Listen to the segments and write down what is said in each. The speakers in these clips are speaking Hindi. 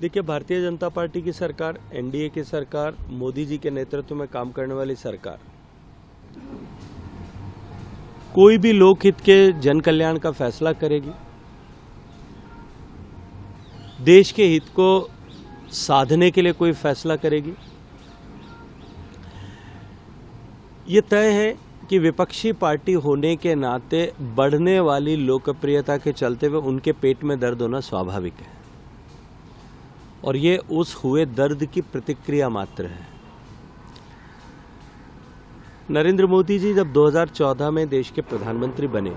देखिए, भारतीय जनता पार्टी की सरकार, एनडीए की सरकार, मोदी जी के नेतृत्व में काम करने वाली सरकार कोई भी लोकहित के जन कल्याण का फैसला करेगी, देश के हित को साधने के लिए कोई फैसला करेगी। ये तय है कि विपक्षी पार्टी होने के नाते बढ़ने वाली लोकप्रियता के चलते हुए उनके पेट में दर्द होना स्वाभाविक है और ये उस हुए दर्द की प्रतिक्रिया मात्र है। नरेंद्र मोदी जी जब 2014 में देश के प्रधानमंत्री बने,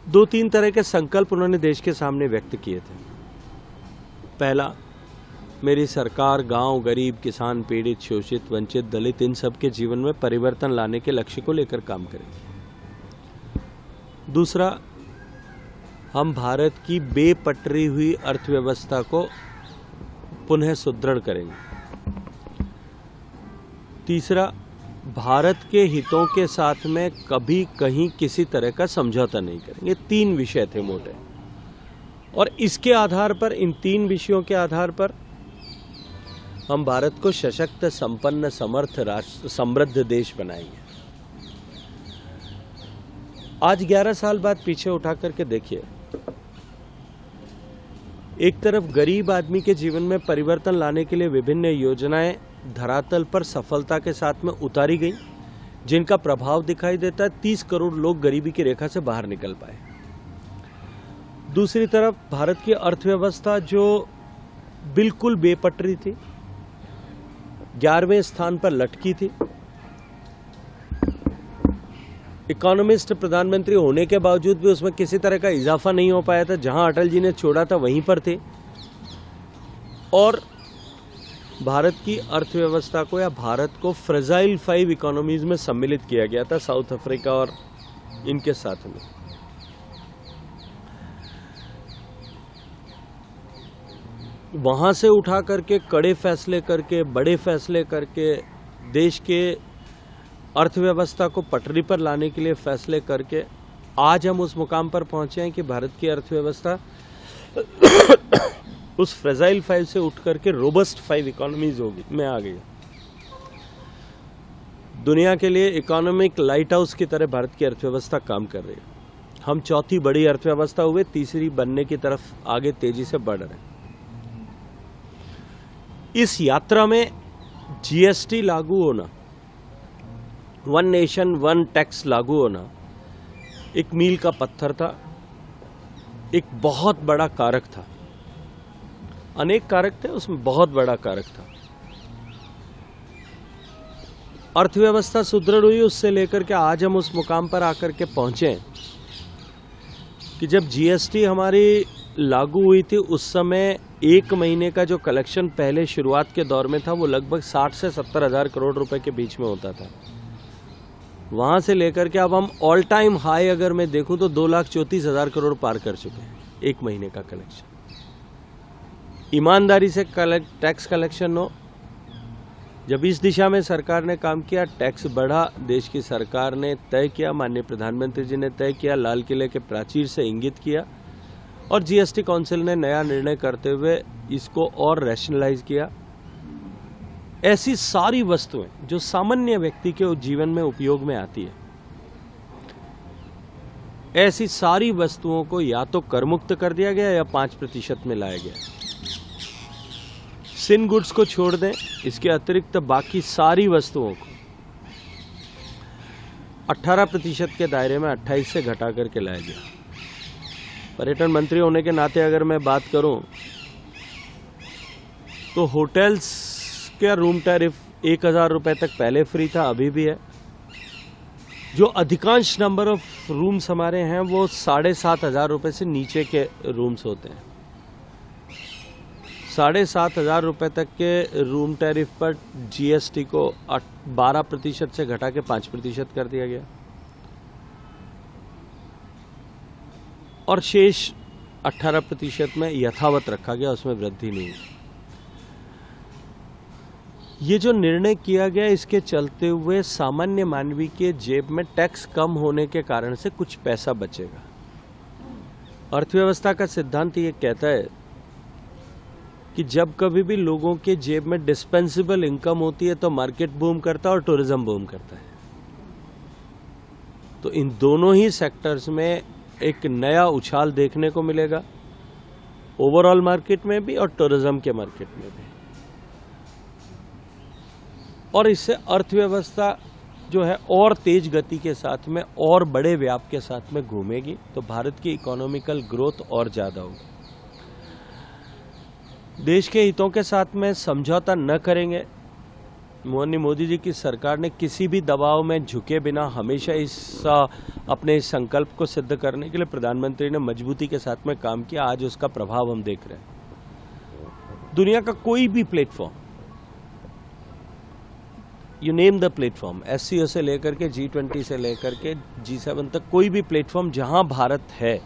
2-3 तरह के संकल्प उन्होंने देश के सामने व्यक्त किए थे। पहला, मेरी सरकार गांव, गरीब, किसान, पीड़ित, शोषित, वंचित, दलित इन सब के जीवन में परिवर्तन लाने के लक्ष्य को लेकर काम करेगी। दूसरा, हम भारत की बेपटरी हुई अर्थव्यवस्था को पुनः सुदृढ़ करेंगे। तीसरा, भारत के हितों के साथ में कभी कहीं किसी तरह का समझौता नहीं करेंगे। 3 विषय थे मोटे, और इसके आधार पर, इन 3 विषयों के आधार पर हम भारत को सशक्त, संपन्न, समर्थ राष्ट्र, समृद्ध देश बनाएंगे। आज 11 साल बाद पीछे उठा करके देखिए, एक तरफ गरीब आदमी के जीवन में परिवर्तन लाने के लिए विभिन्न योजनाएं धरातल पर सफलता के साथ में उतारी गई, जिनका प्रभाव दिखाई देता है। 30 करोड़ लोग गरीबी की रेखा से बाहर निकल पाए। दूसरी तरफ भारत की अर्थव्यवस्था जो बिल्कुल बेपटरी थी, 11वें स्थान पर लटकी थी। इकोनॉमिस्ट प्रधानमंत्री होने के बावजूद भी उसमें किसी तरह का इजाफा नहीं हो पाया था। जहां अटल जी ने छोड़ा था वहीं पर थे। और भारत की अर्थव्यवस्था को, या भारत को, फ्रेजाइल 5 इकोनॉमीज में सम्मिलित किया गया था, साउथ अफ्रीका और इनके साथ में। वहां से उठा करके कड़े फैसले करके, बड़े फैसले करके, देश के अर्थव्यवस्था को पटरी पर लाने के लिए फैसले करके आज हम उस मुकाम पर पहुंचे हैं कि भारत की अर्थव्यवस्था उस फ्रेजाइल 5 से उठ करके रोबस्ट 5 इकोनॉमीज में आ गई। दुनिया के लिए इकोनॉमिक लाइट हाउस की तरह भारत की अर्थव्यवस्था काम कर रही है। हम 4थी बड़ी अर्थव्यवस्था हुए, 3री बनने की तरफ आगे तेजी से बढ़ रहे हैं। इस यात्रा में जीएसटी लागू होना, वन नेशन वन टैक्स लागू होना एक मील का पत्थर था, एक बहुत बड़ा कारक था। अनेक कारक थे, उसमें बहुत बड़ा कारक था। अर्थव्यवस्था सुदृढ़ हुई, उससे लेकर के आज हम उस मुकाम पर आकर के पहुंचे कि जब जीएसटी हमारी लागू हुई थी, उस समय 1 महीने का जो कलेक्शन पहले शुरुआत के दौर में था, वो लगभग 60 से 70 हजार करोड़ रुपए के बीच में होता था। वहां से लेकर के अब हम ऑल टाइम हाई अगर मैं देखूं तो 2,34,000 करोड़ पार कर चुके हैं 1 महीने का कलेक्शन। ईमानदारी से टैक्स कलेक्शन हो, जब इस दिशा में सरकार ने काम किया, टैक्स बढ़ा, देश की सरकार ने तय किया, माननीय प्रधानमंत्री जी ने तय किया, लाल किले के प्राचीर से इंगित किया, और जीएसटी काउंसिल ने नया निर्णय करते हुए इसको और रैशनलाइज किया। ऐसी सारी वस्तुएं जो सामान्य व्यक्ति के जीवन में उपयोग में आती है, ऐसी सारी वस्तुओं को या तो करमुक्त कर दिया गया या 5% में लाया गया। सिन गुड्स को छोड़ दें, इसके अतिरिक्त बाकी सारी वस्तुओं को 18% के दायरे में 28 से घटा करके लाया गया। पर्यटन मंत्री होने के नाते अगर मैं बात करूं तो होटल्स का रूम टैरिफ 1,000 रुपए तक पहले फ्री था, अभी भी है। जो अधिकांश नंबर ऑफ रूम्स हमारे हैं वो 7,500 रुपए से नीचे के रूम्स होते हैं। 7,500 रुपए तक के रूम टैरिफ पर जीएसटी को 12% से घटा के 5% कर दिया गया, और शेष 18% में यथावत रखा गया, उसमें वृद्धि नहीं हुई। ये जो निर्णय किया गया, इसके चलते हुए सामान्य मानवी के जेब में टैक्स कम होने के कारण से कुछ पैसा बचेगा। अर्थव्यवस्था का सिद्धांत ये कहता है कि जब कभी भी लोगों के जेब में डिस्पेंसेबल इनकम होती है तो मार्केट बूम करता है और टूरिज्म बूम करता है। तो इन दोनों ही सेक्टर्स में एक नया उछाल देखने को मिलेगा, ओवरऑल मार्केट में भी और टूरिज्म के मार्केट में भी। और इससे अर्थव्यवस्था जो है और तेज गति के साथ में और बड़े व्याप के साथ में घूमेगी, तो भारत की इकोनॉमिकल ग्रोथ और ज्यादा होगी। देश के हितों के साथ में समझौता न करेंगे। मोदी जी की सरकार ने किसी भी दबाव में झुके बिना हमेशा अपने इस संकल्प को सिद्ध करने के लिए प्रधानमंत्री ने मजबूती के साथ में काम किया। आज उसका प्रभाव हम देख रहे हैं। दुनिया का कोई भी platform, you name the platform, SCO से लेकर के G20 से लेकर के G7 तक, कोई भी प्लेटफॉर्म जहां भारत है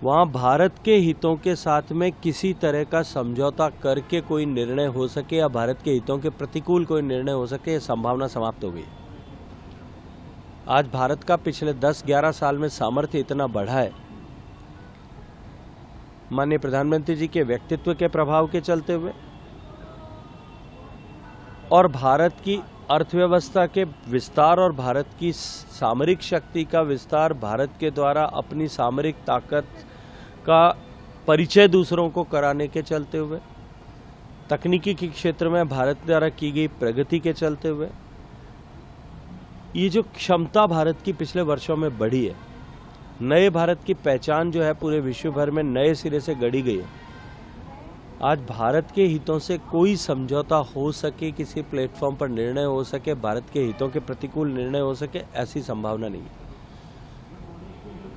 वहां भारत के हितों के साथ में किसी तरह का समझौता करके कोई निर्णय हो सके या भारत के हितों के प्रतिकूल कोई निर्णय हो सके, यह संभावना समाप्त हो गई। आज भारत का पिछले 10-11 साल में सामर्थ्य इतना बढ़ा है, माननीय प्रधानमंत्री जी के व्यक्तित्व के प्रभाव के चलते हुए और भारत की अर्थव्यवस्था के विस्तार और भारत की सामरिक शक्ति का विस्तार, भारत के द्वारा अपनी सामरिक ताकत का परिचय दूसरों को कराने के चलते हुए, तकनीकी के क्षेत्र में भारत द्वारा की गई प्रगति के चलते हुए, ये जो क्षमता भारत की पिछले वर्षों में बढ़ी है, नए भारत की पहचान जो है पूरे विश्व भर में नए सिरे से गढ़ी गई है। आज भारत के हितों से कोई समझौता हो सके, किसी प्लेटफॉर्म पर निर्णय हो सके, भारत के हितों के प्रतिकूल निर्णय हो सके, ऐसी संभावना नहीं है।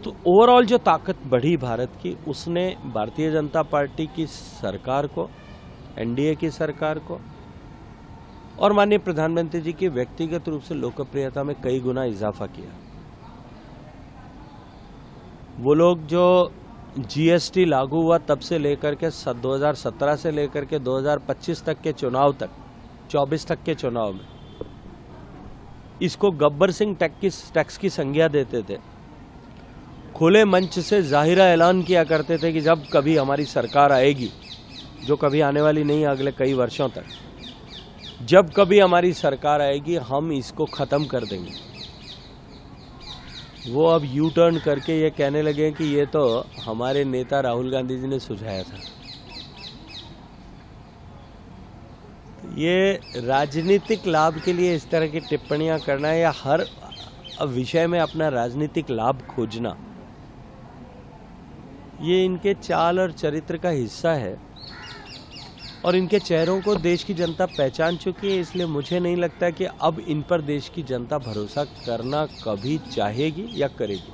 तो ओवरऑल जो ताकत बढ़ी भारत की, उसने भारतीय जनता पार्टी की सरकार को, NDA की सरकार को और माननीय प्रधानमंत्री जी की व्यक्तिगत रूप से लोकप्रियता में कई गुना इजाफा किया। वो लोग जो GST लागू हुआ तब से लेकर के 2017 से लेकर के 2025 तक के चुनाव तक, 24 तक के चुनाव में इसको गब्बर सिंह टैक्स की संज्ञा देते थे। खुले मंच से जाहिरा ऐलान किया करते थे कि जब कभी हमारी सरकार आएगी, जो कभी आने वाली नहीं है अगले कई वर्षों तक, जब कभी हमारी सरकार आएगी हम इसको खत्म कर देंगे। वो अब यू टर्न करके ये कहने लगे कि ये तो हमारे नेता राहुल गांधी जी ने सुझाया था। ये राजनीतिक लाभ के लिए इस तरह की टिप्पणियां करना या हर विषय में अपना राजनीतिक लाभ खोजना, ये इनके चाल और चरित्र का हिस्सा है और इनके चेहरों को देश की जनता पहचान चुकी है। इसलिए मुझे नहीं लगता कि अब इन पर देश की जनता भरोसा करना कभी चाहेगी या करेगी।